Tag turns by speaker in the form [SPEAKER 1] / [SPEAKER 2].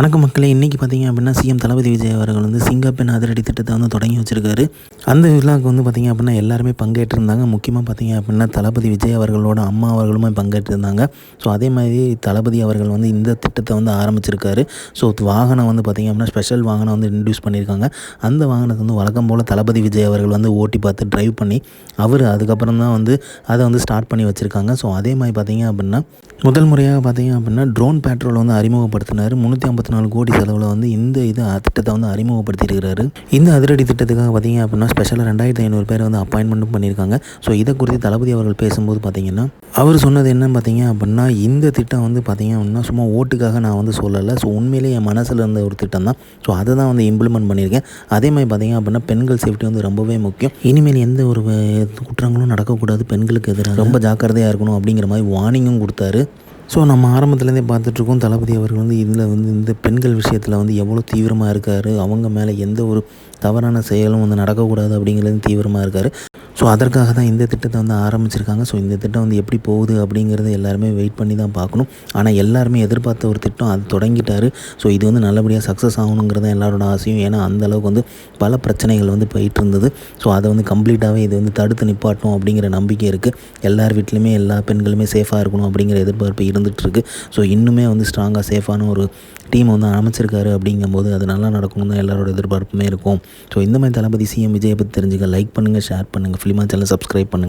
[SPEAKER 1] வணக்கம் மக்களே. இன்றைக்கி பார்த்தீங்க அப்படின்னா சிஎம் தளபதி விஜய் அவர்கள் வந்து சிங்கப்பெண் அதிரடி திட்டத்தை வந்து தொடங்கி வச்சுருக்காரு. அந்த விழாவுக்கு வந்து பார்த்திங்க அப்படின்னா எல்லாருமே பங்கேற்றிருந்தாங்க. முக்கியமாக பார்த்திங்க அப்படின்னா தளபதி விஜய் அவர்களோட அம்மா அவர்களுமே பங்கேற்றிருந்தாங்க. ஸோ அதே மாதிரி தளபதி அவர்கள் வந்து இந்த திட்டத்தை வந்து ஆரம்பிச்சிருக்காரு. ஸோ வாகனம் வந்து பார்த்திங்க அப்படின்னா ஸ்பெஷல் வாகனம் வந்து இன்ட்ரடியூஸ் பண்ணியிருக்காங்க. அந்த வாகனத்தை வந்து வழக்கம் போல் தளபதி விஜய் அவர்கள் வந்து ஓட்டி பார்த்து ட்ரைவ் பண்ணி அவர் அதுக்கப்புறம் தான் வந்து அதை வந்து ஸ்டார்ட் பண்ணி வச்சுருக்காங்க. ஸோ அதே மாதிரி பார்த்திங்க அப்படின்னா முதல் முறையாக பார்த்திங்க அப்படின்னா ட்ரோன் பேட்ரோல் வந்து அறிமுகப்படுத்தினார். 354 கோடி செலவில் வந்து இந்த திட்டத்தை வந்து அறிமுகப்படுத்தியிருக்கிறாரு. இந்த அதிரடி திட்டத்துக்காக பார்த்திங்க அப்படின்னா ஸ்பெஷலாக 2500 பேர் வந்து அப்பாயின்மெண்ட்டும் பண்ணியிருக்காங்க. ஸோ இதை குறித்து தளபதி அவர்கள் பேசும்போது பார்த்திங்கன்னா அவர் சொன்னது என்னன்னு பார்த்திங்க அப்படின்னா இந்த திட்டம் வந்து பார்த்திங்க அப்படின்னா சும்மா ஓட்டுக்காக நான் வந்து சொல்லலை. ஸோ உண்மையிலே என் மனசில் இருந்த ஒரு திட்டம் தான். ஸோ அதை தான் வந்து இம்ப்ளிமெண்ட் பண்ணியிருக்கேன். அதே மாதிரி பார்த்திங்க அப்படின்னா பெண்கள் சேஃப்டி வந்து ரொம்பவே முக்கியம். இனிமேல் எந்த ஒரு குற்றங்களும் நடக்கக்கூடாது, பெண்களுக்கு எதிராக ரொம்ப ஜாக்கிரதையாக இருக்கணும் அப்படிங்கிற மாதிரி வார்னிங்கும் கொடுத்தாரு. ஸோ நம்ம ஆரம்பத்துலேருந்தே பார்த்துட்ருக்கோம் தளபதி அவர்கள் வந்து இதில் வந்து இந்த பெண்கள் விஷயத்தில் வந்து எவ்வளோ தீவிரமாக இருக்கார், அவங்க மேலே எந்த ஒரு தவறான செயலும் வந்து நடக்கக்கூடாது அப்படிங்கிறது தீவிரமாக இருக்கார். ஸோ அதற்காக தான் இந்த திட்டத்தை வந்து ஆரம்பிச்சிருக்காங்க. ஸோ இந்த திட்டம் வந்து எப்படி போகுது அப்படிங்கிறத எல்லாருமே வெயிட் பண்ணி தான் பார்க்கணும். ஆனால் எல்லாருமே எதிர்பார்த்த ஒரு திட்டம் அது தொடங்கிட்டார். ஸோ இது வந்து நல்லபடியாக சக்ஸஸ் ஆகணுங்கிறது தான் எல்லாரோட ஆசையும். ஏன்னா அந்தளவுக்கு வந்து பல பிரச்சனைகள் வந்து போயிட்டு இருந்தது. ஸோ அதை வந்து கம்ப்ளீட்டாகவே இது வந்து தடுத்து நிப்பாட்டும் அப்படிங்கிற நம்பிக்கை இருக்குது. எல்லார் வீட்லையுமே எல்லா பெண்களுமே சேஃபாக இருக்கணும் அப்படிங்கிற எதிர்பார்ப்பு இருந்துகிட்ருக்கு. ஸோ இன்னுமே வந்து ஸ்ட்ராங்காக சேஃபான ஒரு டீம் வந்து அமைச்சிருக்காரு. அப்படிங்கும்போது அது நல்லா நடக்கணும் தான் எல்லாரோட எதிர்பார்ப்புமே இருக்கும். ஸோ இந்த மாதிரி தளபதி சிஎம் விஜயை பற்றி தெரிஞ்சுக்க லைக் பண்ணுங்கள், ஷேர் பண்ணுங்கள், ஃபிலிமா சேனலை சப்ஸ்கிரைப் பண்ணுங்கள்.